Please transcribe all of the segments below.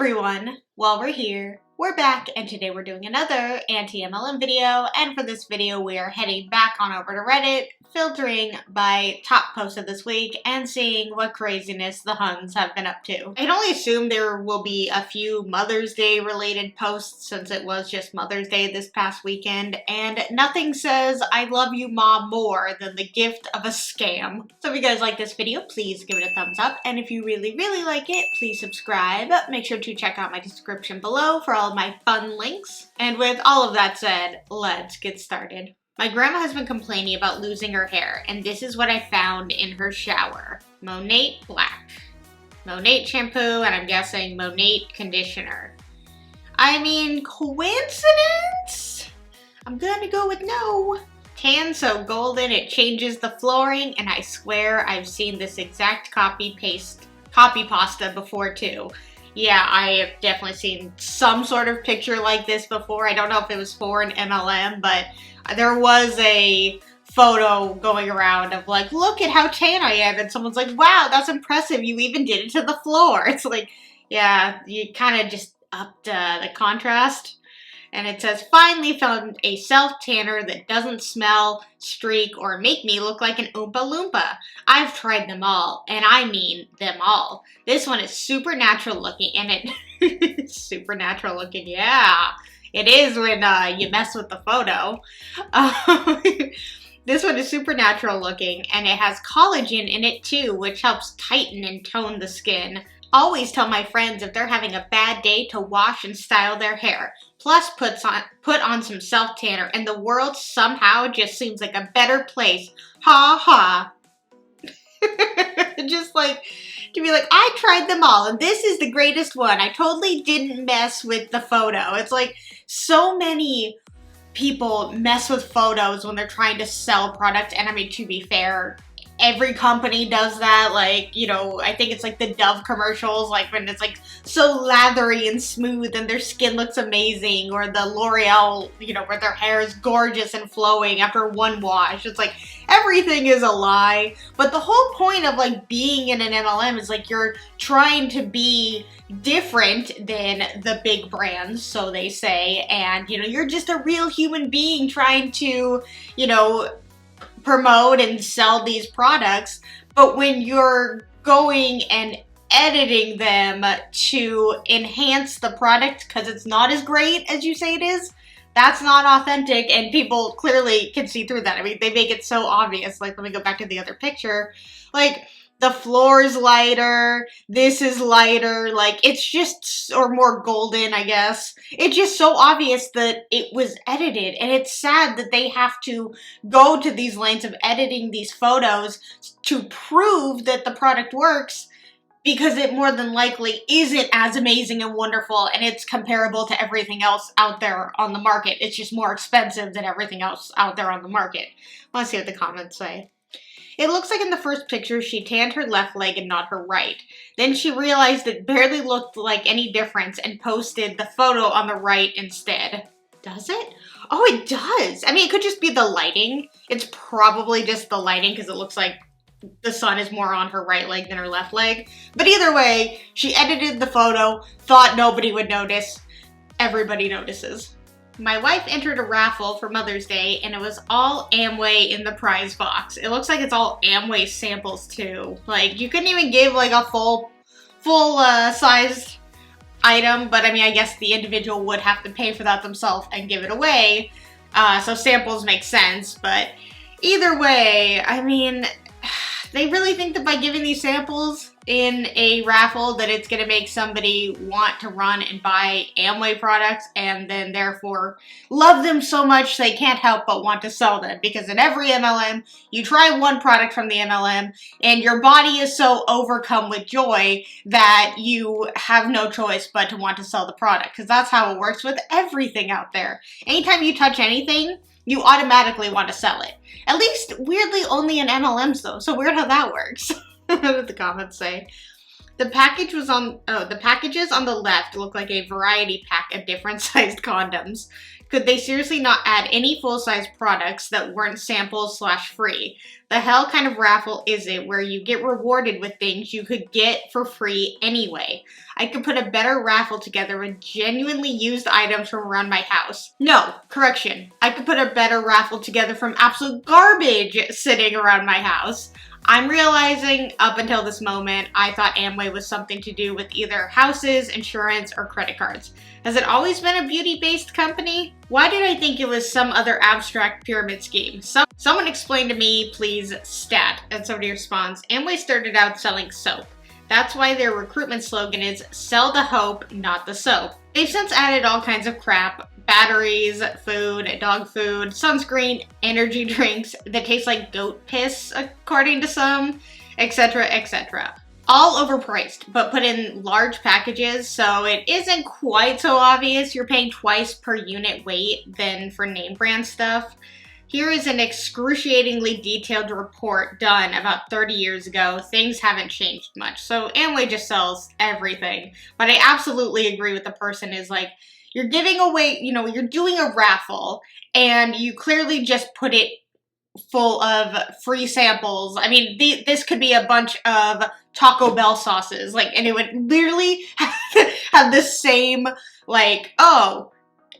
everyone! Well, we're here, we're back, and today we're doing another anti-MLM video, and for this video we are heading back on over to Reddit, filtering by top post of this week, and seeing what craziness the HUNs have been up to. I can only assume there will be a few Mother's Day related posts since it was just Mother's Day this past weekend, and nothing says I love you mom more than the gift of a scam. So if you guys like this video, please give it a thumbs up, and if you really like it, please subscribe. Make sure to check out my description below for all of my fun links. And with all of that said, let's get started. My grandma has been complaining about losing her hair, and this is what I found in her shower. Monate Black. Monate shampoo, and I'm guessing Monate conditioner. I mean, coincidence? I'm gonna go with no. Tan so golden it changes the flooring, and I swear I've seen this exact copy pasta before too. Yeah, I have definitely seen some sort of picture like this before. I don't know if it was for an MLM, but there was a photo going around of like, look at how tan I am, and someone's like, wow, that's impressive, you even did it to the floor. It's like, yeah, you kind of just upped the contrast. And it says, finally found a self-tanner that doesn't smell, streak, or make me look like an Oompa Loompa. I've tried them all, and I mean them all. This one is super natural looking, and it's super natural looking, yeah. It is when you mess with the photo. This one is super natural looking, and it has collagen in it too, which helps tighten and tone the skin. Always tell my friends if they're having a bad day to wash and style their hair. Plus put on some self-tanner, and the world somehow just seems like a better place. Ha ha. Just like, to be like, I tried them all, and this is the greatest one. I totally didn't mess with the photo. It's like, so many people mess with photos when they're trying to sell product, and I mean, to be fair, every company does that. Like, you know, I think it's like the Dove commercials, like when it's like so lathery and smooth and their skin looks amazing, or the L'Oreal, you know, where their hair is gorgeous and flowing after one wash. It's like everything is a lie. But the whole point of like being in an MLM is like you're trying to be different than the big brands, so they say, and you know, you're just a real human being trying to, you know, promote and sell these products. But when you're going and editing them to enhance the product because it's not as great as you say it is, that's not authentic, and people clearly can see through that. I mean, they make it so obvious. Like, let me go back to the other picture. Like, the floor is lighter, this is lighter, like, it's just, or more golden, I guess. It's just so obvious that it was edited, and it's sad that they have to go to these lengths of editing these photos to prove that the product works, because it more than likely isn't as amazing and wonderful, and it's comparable to everything else out there on the market. It's just more expensive than everything else out there on the market. Let's see what the comments say. It looks like in the first picture she tanned her left leg and not her right. Then she realized it barely looked like any difference and posted the photo on the right instead. Does it? Oh, it does! I mean, it could just be the lighting. It's probably just the lighting because it looks like the sun is more on her right leg than her left leg. But either way, she edited the photo, thought nobody would notice. Everybody notices. My wife entered a raffle for Mother's Day, and it was all Amway in the prize box. It looks like it's all Amway samples too. Like, you couldn't even give like a full sized item, but I mean, I guess the individual would have to pay for that themselves and give it away. So samples make sense, but either way, I mean, they really think that by giving these samples in a raffle that it's going to make somebody want to run and buy Amway products and then therefore love them so much they can't help but want to sell them. Because in every MLM, you try one product from the MLM and your body is so overcome with joy that you have no choice but to want to sell the product. Because that's how it works with everything out there. Anytime you touch anything, you automatically want to sell it. At least, weirdly, only in MLMs though, so weird how that works. What did the comments say? The packages on the left look like a variety pack of different sized condoms. Could they seriously not add any full-size products that weren't samples / free? The hell kind of raffle is it where you get rewarded with things you could get for free anyway? I could put a better raffle together with genuinely used items from around my house. No, correction. I could put a better raffle together from absolute garbage sitting around my house. I'm realizing up until this moment, I thought Amway was something to do with either houses, insurance, or credit cards. Has it always been a beauty-based company? Why did I think it was some other abstract pyramid scheme? Someone explain to me, please, stat. And somebody responds, Amway started out selling soap. That's why their recruitment slogan is, sell the hope, not the soap. They've since added all kinds of crap, batteries, food, dog food, sunscreen, energy drinks that taste like goat piss, according to some, etc., etc. All overpriced, but put in large packages, so it isn't quite so obvious you're paying twice per unit weight than for name brand stuff. Here is an excruciatingly detailed report done about 30 years ago. Things haven't changed much, so Amway just sells everything. But I absolutely agree with the person is like, you're giving away, you're doing a raffle, and you clearly just put it full of free samples. I mean, this could be a bunch of Taco Bell sauces, and it would literally have the same,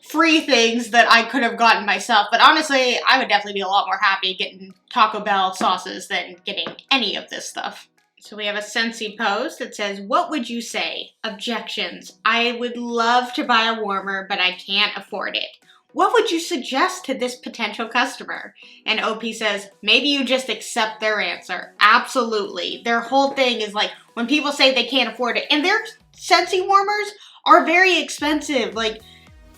free things that I could have gotten myself. But honestly, I would definitely be a lot more happy getting Taco Bell sauces than getting any of this stuff. So we have a Scentsy post that says, what would you say? Objections. I would love to buy a warmer, but I can't afford it. What would you suggest to this potential customer? And OP says, maybe you just accept their answer. Absolutely. Their whole thing is when people say they can't afford it, and their Scentsy warmers are very expensive,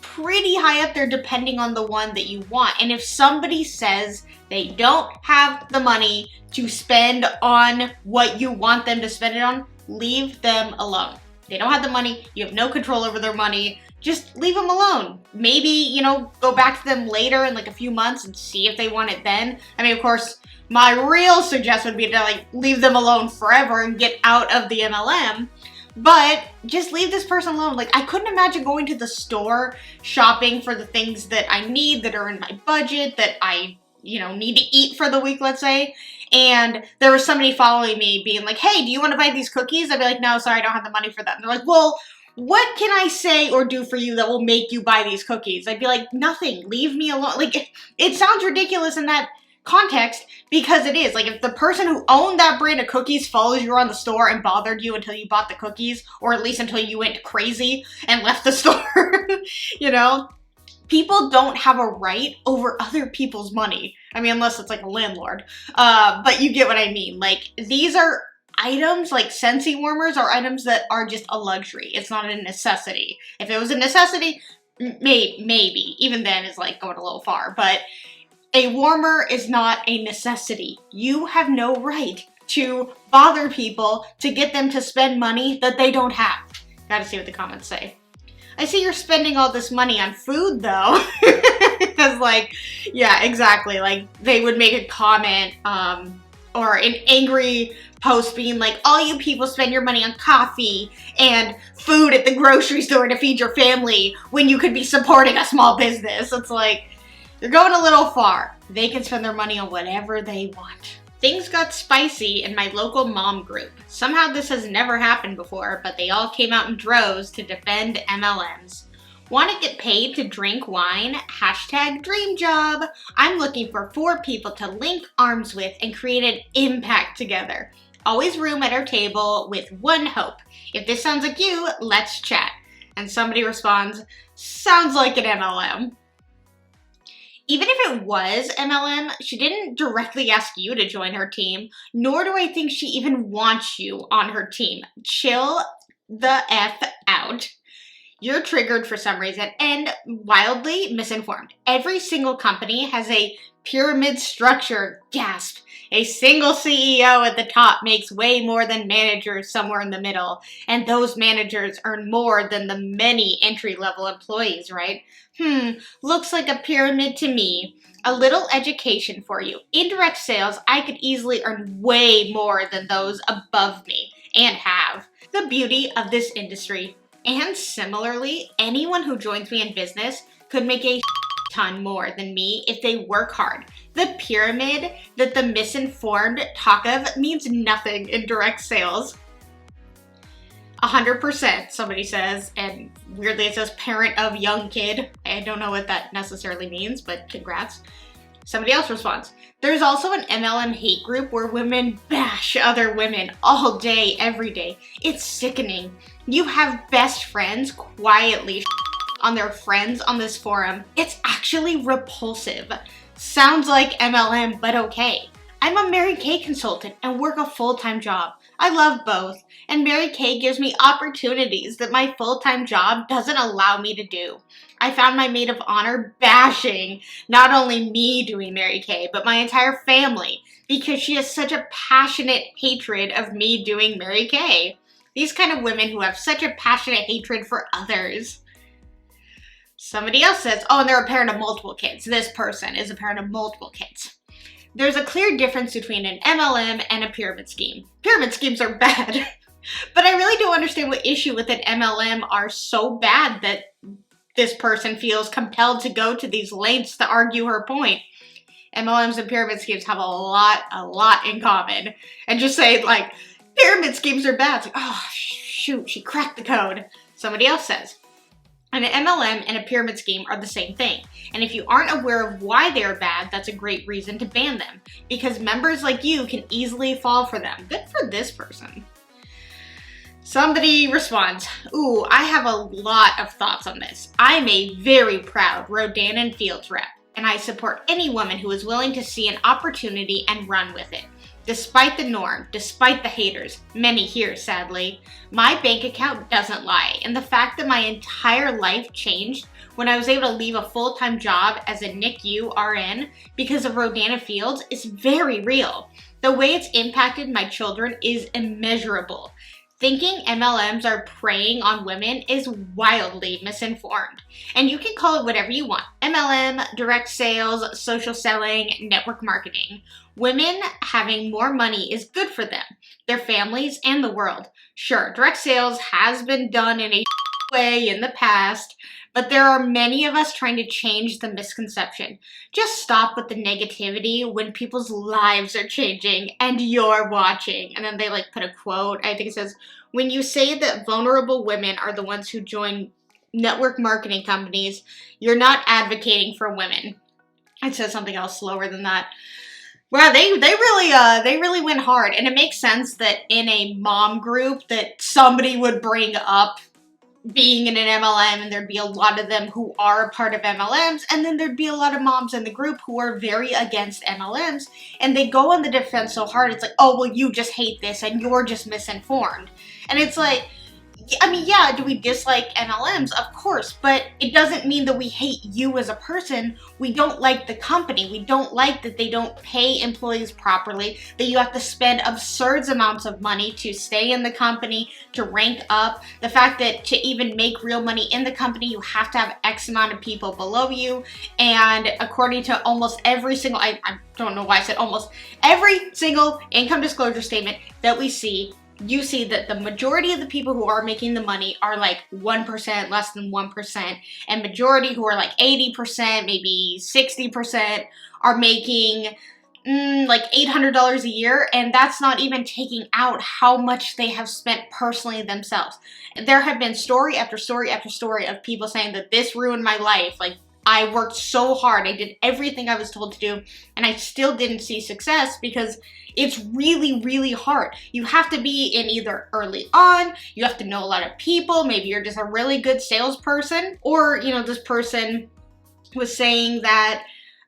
pretty high up there depending on the one that you want. And if somebody says they don't have the money to spend on what you want them to spend it on, leave them alone. They don't have the money. You have no control over their money. Just leave them alone. Maybe, go back to them later in a few months and see if they want it then. I mean, of course, my real suggestion would be to leave them alone forever and get out of the MLM. But just leave this person alone. I couldn't imagine going to the store shopping for the things that I need, that are in my budget, that I, need to eat for the week, let's say. And there was somebody following me being like, hey, do you want to buy these cookies? I'd be like, no, sorry, I don't have the money for that. And they're like, well, what can I say or do for you that will make you buy these cookies? I'd be like, nothing. Leave me alone. It sounds ridiculous in that context because it is. If the person who owned that brand of cookies follows you around the store and bothered you until you bought the cookies, or at least until you went crazy and left the store, people don't have a right over other people's money. I mean, unless it's a landlord. But you get what I mean. These are items, Scentsy warmers are items that are just a luxury. It's not a necessity. If it was a necessity, maybe. Even then is going a little far. But a warmer is not a necessity. You have no right to bother people to get them to spend money that they don't have. Gotta see what the comments say. I see you're spending all this money on food though. Because yeah, exactly. They would make a comment or an angry post being all you people spend your money on coffee and food at the grocery store to feed your family when you could be supporting a small business. It's you're going a little far. They can spend their money on whatever they want. Things got spicy in my local mom group. Somehow this has never happened before, but they all came out in droves to defend MLMs. Want to get paid to drink wine? Hashtag dream job. I'm looking for 4 people to link arms with and create an impact together. Always room at our table with one hope. If this sounds like you, let's chat. And somebody responds, sounds like an MLM. Even if it was MLM, she didn't directly ask you to join her team, nor do I think she even wants you on her team. Chill the F out. You're triggered for some reason and wildly misinformed. Every single company has a pyramid structure. Gasp. A single CEO at the top makes way more than managers somewhere in the middle, and those managers earn more than the many entry-level employees, right? Looks like a pyramid to me. A little education for you. Indirect sales, I could easily earn way more than those above me, and have. The beauty of this industry. And similarly, anyone who joins me in business could make a ton more than me if they work hard. The pyramid that the misinformed talk of means nothing in direct sales. 100%, somebody says, and weirdly it says parent of young kid. I don't know what that necessarily means, but congrats. Somebody else responds, there's also an MLM hate group where women bash other women all day, every day. It's sickening. You have best friends quietly on their friends on this forum. It's actually repulsive. Sounds like MLM, but okay. I'm a Mary Kay consultant and work a full-time job. I love both, and Mary Kay gives me opportunities that my full-time job doesn't allow me to do. I found my maid of honor bashing not only me doing Mary Kay, but my entire family, because she has such a passionate hatred of me doing Mary Kay. These kind of women who have such a passionate hatred for others. Somebody else says, oh, and they're a parent of multiple kids. This person is a parent of multiple kids. There's a clear difference between an MLM and a pyramid scheme. Pyramid schemes are bad, but I really don't understand what issue with an MLM are so bad that this person feels compelled to go to these lengths to argue her point. MLMs and pyramid schemes have a lot in common. And just say, like, pyramid schemes are bad. It's like, oh, shoot, she cracked the code. Somebody else says, an MLM and a pyramid scheme are the same thing. And if you aren't aware of why they're bad, that's a great reason to ban them. Because members like you can easily fall for them. Good for this person. Somebody responds, ooh, I have a lot of thoughts on this. I'm a very proud Rodan and Fields rep, and I support any woman who is willing to see an opportunity and run with it. Despite the norm, despite the haters, many here sadly, my bank account doesn't lie, and the fact that my entire life changed when I was able to leave a full-time job as a NICU RN because of Rodan and Fields is very real. The way it's impacted my children is immeasurable. Thinking MLMs are preying on women is wildly misinformed. And you can call it whatever you want. MLM, direct sales, social selling, network marketing. Women having more money is good for them, their families, and the world. Sure, direct sales has been done in a way in the past, but there are many of us trying to change the misconception. Just stop with the negativity when people's lives are changing and you're watching. And then they like put a quote, I think it says, when you say that vulnerable women are the ones who join network marketing companies, you're not advocating for women. It says something else slower than that. Wow, they really went hard. And it makes sense that in a mom group that somebody would bring up being in an MLM, and there'd be a lot of them who are a part of MLMs, and then there'd be a lot of moms in the group who are very against MLMs, and they go on the defense so hard, it's like, oh, well, you just hate this, and you're just misinformed. And it's like, I mean, yeah, do we dislike MLMs? Of course, but it doesn't mean that we hate you as a person. We don't like the company. We don't like that they don't pay employees properly, that you have to spend absurd amounts of money to stay in the company, to rank up. The fact that to even make real money in the company, you have to have X amount of people below you. And according to almost every single, I don't know why I said almost, every single income disclosure statement that we see, you see that the majority of the people who are making the money are like 1%, less than 1%, and majority who are like 80%, maybe 60% are making like $800 a year, and that's not even taking out how much they have spent personally themselves. There have been story after story after story of people saying that this ruined my life, like I worked so hard, I did everything I was told to do, and I still didn't see success because it's really, really hard. You have to be in either early on, you have to know a lot of people, maybe you're just a really good salesperson, or, you know, this person was saying that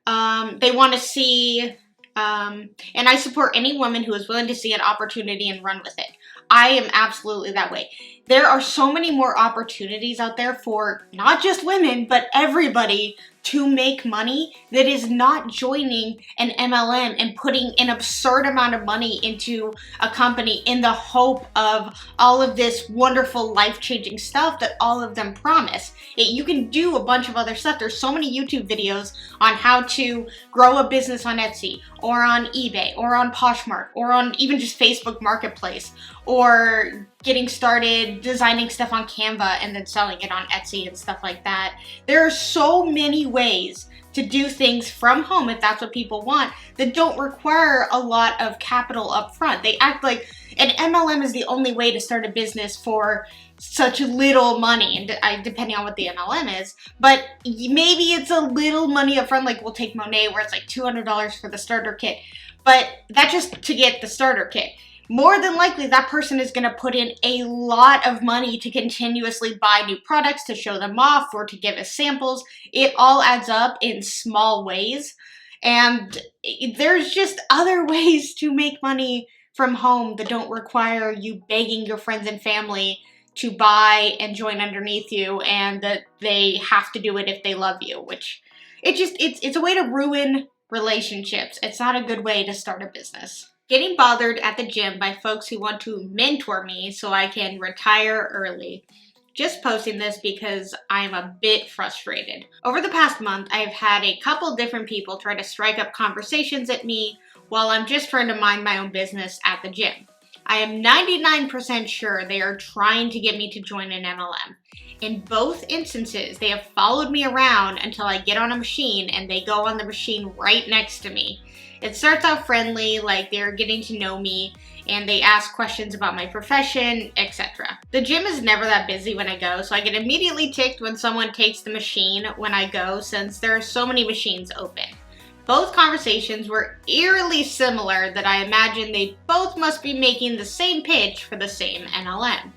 they want to see, and I support any woman who is willing to see an opportunity and run with it. I am absolutely that way. There are so many more opportunities out there for not just women, but everybody to make money that is not joining an MLM and putting an absurd amount of money into a company in the hope of all of this wonderful life-changing stuff that all of them promise. You can do a bunch of other stuff. There's so many YouTube videos on how to grow a business on Etsy or on eBay or on Poshmark or on even just Facebook Marketplace, or getting started designing stuff on Canva and then selling it on Etsy and stuff like that. There are so many ways to do things from home if that's what people want, that don't require a lot of capital up front. They act like an MLM is the only way to start a business for such little money, and depending on what the MLM is, but maybe it's a little money up front, like we'll take Monet where it's like $200 for the starter kit, but that's just to get the starter kit. More than likely, that person is going to put in a lot of money to continuously buy new products, to show them off, or to give us samples. It all adds up in small ways, and there's just other ways to make money from home that don't require you begging your friends and family to buy and join underneath you, and that they have to do it if they love you, which it's a way to ruin relationships. It's not a good way to start a business. Getting bothered at the gym by folks who want to mentor me so I can retire early. Just posting this because I'm a bit frustrated. Over the past month, I've had a couple different people try to strike up conversations at me while I'm just trying to mind my own business at the gym. I am 99% sure they are trying to get me to join an MLM. In both instances, they have followed me around until I get on a machine and they go on the machine right next to me. It starts out friendly, like they're getting to know me, and they ask questions about my profession, etc. The gym is never that busy when I go, so I get immediately ticked when someone takes the machine when I go, since there are so many machines open. Both conversations were eerily similar that I imagine they both must be making the same pitch for the same MLM.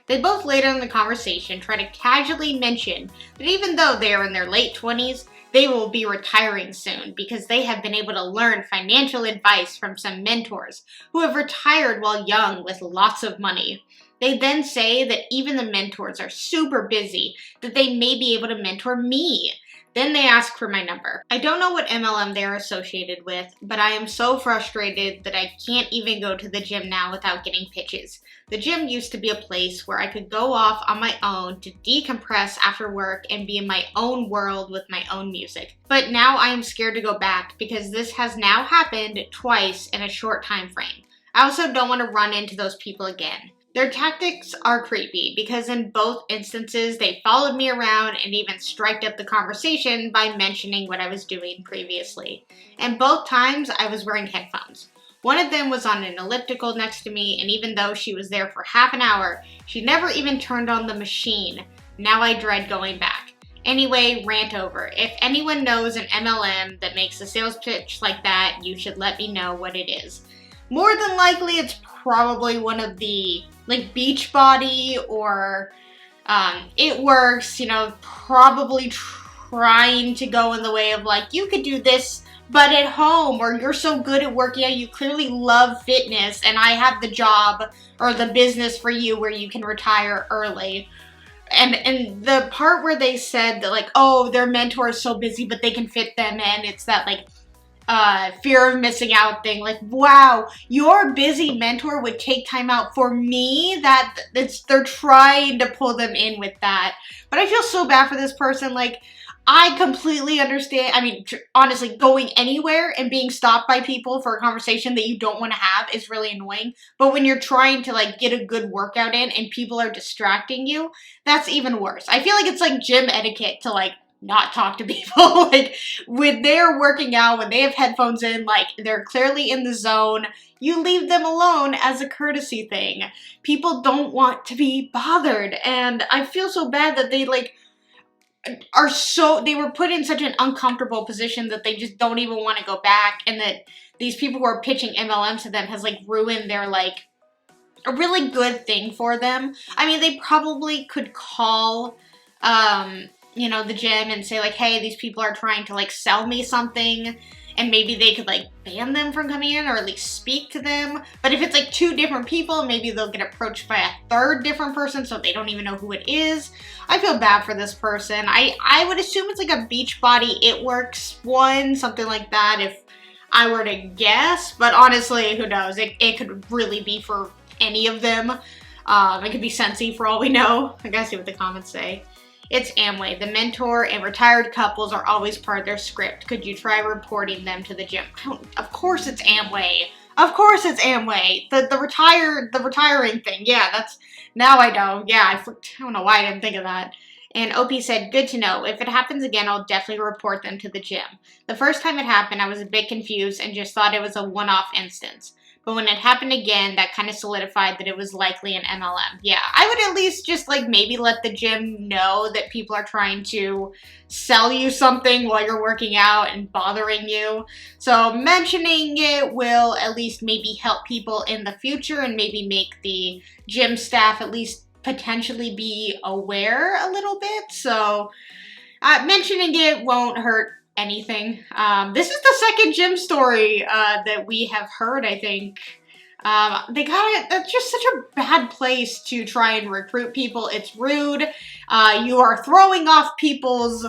They both later in the conversation try to casually mention that even though they are in their late 20s, they will be retiring soon because they have been able to learn financial advice from some mentors who have retired while young with lots of money. They then say that even the mentors are super busy, that they may be able to mentor me. Then they ask for my number. I don't know what MLM they're associated with, but I am so frustrated that I can't even go to the gym now without getting pitches. The gym used to be a place where I could go off on my own to decompress after work and be in my own world with my own music. But now I am scared to go back because this has now happened twice in a short time frame. I also don't want to run into those people again. Their tactics are creepy because in both instances they followed me around and even striked up the conversation by mentioning what I was doing previously. And both times I was wearing headphones. One of them was on an elliptical next to me, and even though she was there for half an hour, she never even turned on the machine. Now I dread going back. Anyway, rant over. If anyone knows an MLM that makes a sales pitch like that, you should let me know what it is. More than likely, it's probably one of the, like, Beachbody or It Works, probably trying to go in the way of, like, you could do this, but at home, or you're so good at working out, you clearly love fitness, and I have the job or the business for you where you can retire early. And the part where they said that, like, oh, their mentor is so busy, but they can fit them in, it's that, like, fear of missing out thing. Like, wow, your busy mentor would take time out for me? They're trying to pull them in with that. But I feel so bad for this person. Like, I completely understand. I mean, honestly, going anywhere and being stopped by people for a conversation that you don't want to have is really annoying. But when you're trying to, like, get a good workout in and people are distracting you, that's even worse. I feel like it's like gym etiquette to, like, not talk to people. Like, when they're working out, when they have headphones in, like, they're clearly in the zone, you leave them alone as a courtesy thing. People don't want to be bothered, and I feel so bad that they, like, they were put in such an uncomfortable position that they just don't even want to go back, and that these people who are pitching MLM to them has, like, ruined their, like, a really good thing for them. I mean, they probably could call, the gym and say, like, hey, these people are trying to, like, sell me something, and maybe they could, like, ban them from coming in or at least speak to them. But if it's, like, two different people, maybe they'll get approached by a third different person so they don't even know who it is. I feel bad for this person. I would assume it's, like, a Beachbody It Works one, something like that, if I were to guess. But honestly, who knows? It could really be for any of them. It could be Sensi for all we know. I gotta see what the comments say. It's Amway. The mentor and retired couples are always part of their script. Could you try reporting them to the gym? Of course it's Amway. Of course it's Amway. The retiring thing. Yeah, now I know. Yeah, I don't know why I didn't think of that. And OP said, good to know. If it happens again, I'll definitely report them to the gym. The first time it happened, I was a bit confused and just thought it was a one-off instance. But when it happened again, that kind of solidified that it was likely an MLM. Yeah, I would at least just like maybe let the gym know that people are trying to sell you something while you're working out and bothering you. So mentioning it will at least maybe help people in the future and maybe make the gym staff at least potentially be aware a little bit. So mentioning it won't hurt anything. This is the second gym story that we have heard, I think. They got it. That's just such a bad place to try and recruit people. It's rude. You are throwing off people's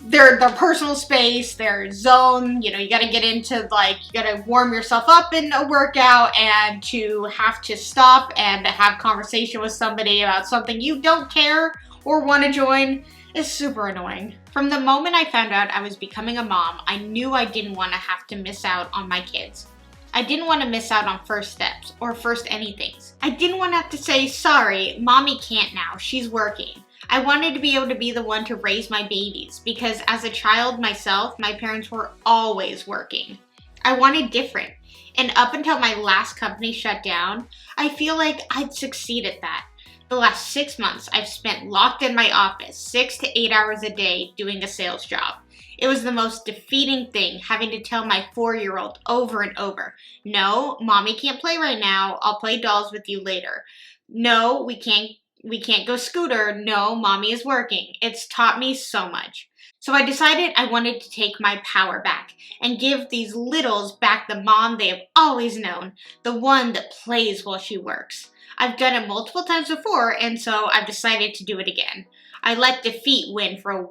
their personal space, their zone. You know, you got to get into, like, you got to warm yourself up in a workout, and to have to stop and have conversation with somebody about something you don't care or want to join is super annoying. From the moment I found out I was becoming a mom, I knew I didn't want to have to miss out on my kids. I didn't want to miss out on first steps or first anythings. I didn't want to have to say, sorry, mommy can't now, she's working. I wanted to be able to be the one to raise my babies because as a child myself, my parents were always working. I wanted different. And up until my last company shut down, I feel like I'd succeed at that. The last 6 months, I've spent locked in my office 6 to 8 hours a day doing a sales job. It was the most defeating thing, having to tell my 4-year-old over and over, no, mommy can't play right now, I'll play dolls with you later. No, we can't go scooter, no, mommy is working. It's taught me so much. So I decided I wanted to take my power back and give these littles back the mom they have always known, the one that plays while she works. I've done it multiple times before, and so I've decided to do it again. I let defeat win for a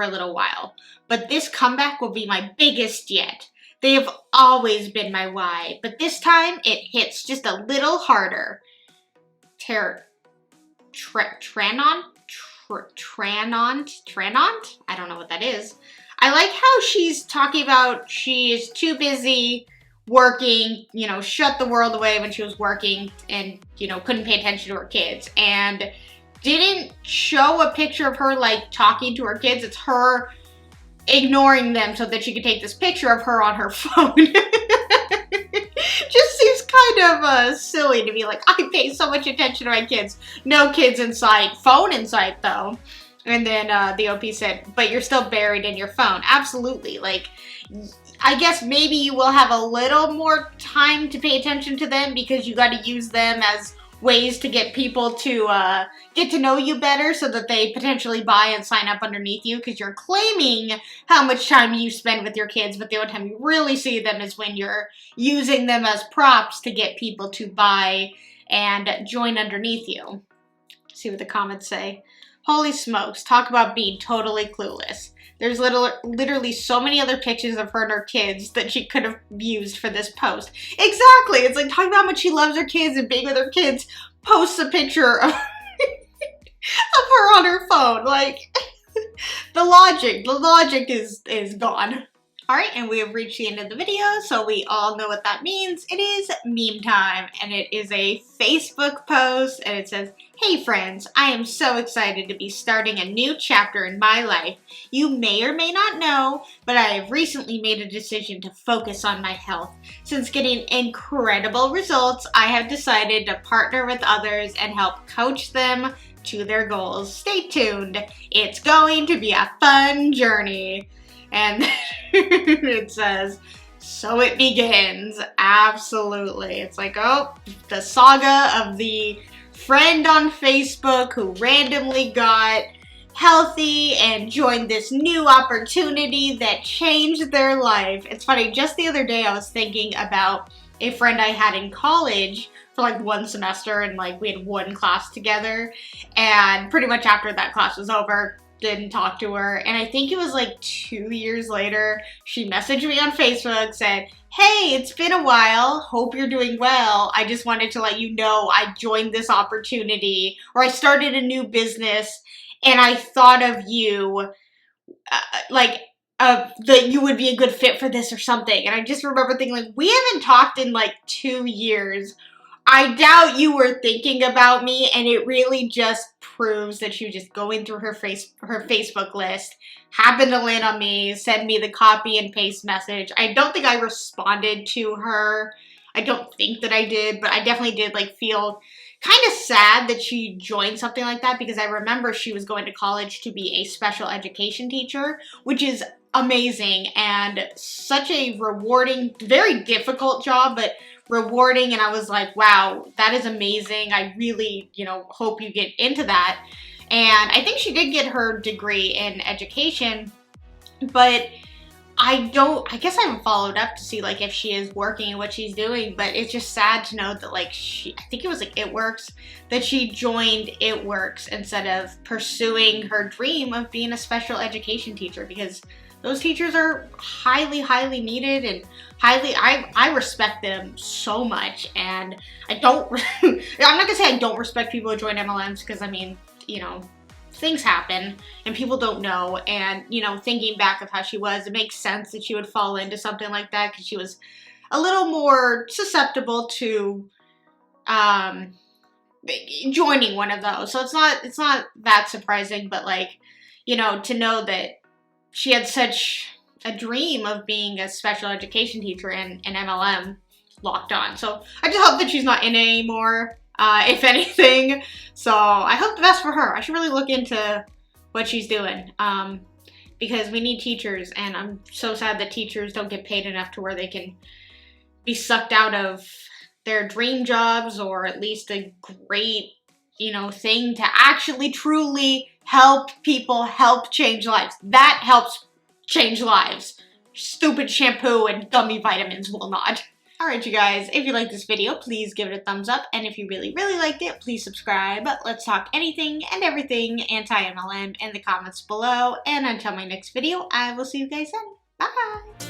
little while, but this comeback will be my biggest yet. They have always been my why, but this time it hits just a little harder. Tranont? I don't know what that is. I like how she's talking about she is too busy working, you know, shut the world away when she was working and, you know, couldn't pay attention to her kids, and didn't show a picture of her like talking to her kids. It's her ignoring them so that she could take this picture of her on her phone. Just seems kind of silly to be like, I pay so much attention to my kids. No kids in sight. Phone in sight though. And then the OP said, but you're still buried in your phone. Absolutely. Like, I guess maybe you will have a little more time to pay attention to them because you got to use them as ways to get people to get to know you better so that they potentially buy and sign up underneath you, because you're claiming how much time you spend with your kids, but the only time you really see them is when you're using them as props to get people to buy and join underneath you. See what the comments say. Holy smokes, talk about being totally clueless. There's literally so many other pictures of her and her kids that she could have used for this post. Exactly. It's like talking about how much she loves her kids and being with her kids. Posts a picture of, of her on her phone. Like, the logic is gone. All right, and we have reached the end of the video, so we all know what that means. It is meme time, and it is a Facebook post, and it says, hey friends, I am so excited to be starting a new chapter in my life. You may or may not know, but I have recently made a decision to focus on my health. Since getting incredible results, I have decided to partner with others and help coach them to their goals. Stay tuned. It's going to be a fun journey. And it says, so it begins. Absolutely. It's like, oh, the saga of the friend on Facebook who randomly got healthy and joined this new opportunity that changed their life. It's funny, just the other day I was thinking about a friend I had in college for like one semester, and like we had one class together, and pretty much after that class was over, didn't talk to her, and I think it was like 2 years later, she messaged me on Facebook, said, hey, it's been a while, hope you're doing well, I just wanted to let you know I joined this opportunity, or I started a new business, and I thought of you, that you would be a good fit for this or something. And I just remember thinking, like, we haven't talked in like 2 years. I doubt you were thinking about me, and it really just proves that she was just going through her Facebook list, happened to land on me, send me the copy and paste message. I don't think I responded to her. I don't think that I did, but I definitely did like feel kind of sad that she joined something like that, because I remember she was going to college to be a special education teacher, which is amazing and such a rewarding, very difficult job, but rewarding. And I was like, wow, that is amazing. I really, hope you get into that. And I think she did get her degree in education, but I guess I haven't followed up to see like if she is working and what she's doing, but it's just sad to know that like I think it was like It Works, that she joined It Works instead of pursuing her dream of being a special education teacher, because those teachers are highly, highly needed and I respect them so much. And I'm not gonna say I don't respect people who join MLMs, because I mean, things happen and people don't know. And, thinking back of how she was, it makes sense that she would fall into something like that, because she was a little more susceptible to joining one of those. So it's not that surprising, but like, to know that she had such a dream of being a special education teacher and an MLM locked on. So I just hope that she's not in it anymore, if anything. So I hope the best for her. I should really look into what she's doing, because we need teachers, and I'm so sad that teachers don't get paid enough to where they can be sucked out of their dream jobs, or at least a great, thing to actually truly help people, help change lives. That helps change lives. Stupid shampoo and gummy vitamins will not. Alright you guys, if you liked this video, please give it a thumbs up, and if you really, really liked it, please subscribe. Let's talk anything and everything anti-MLM in the comments below, and until my next video, I will see you guys then. Bye!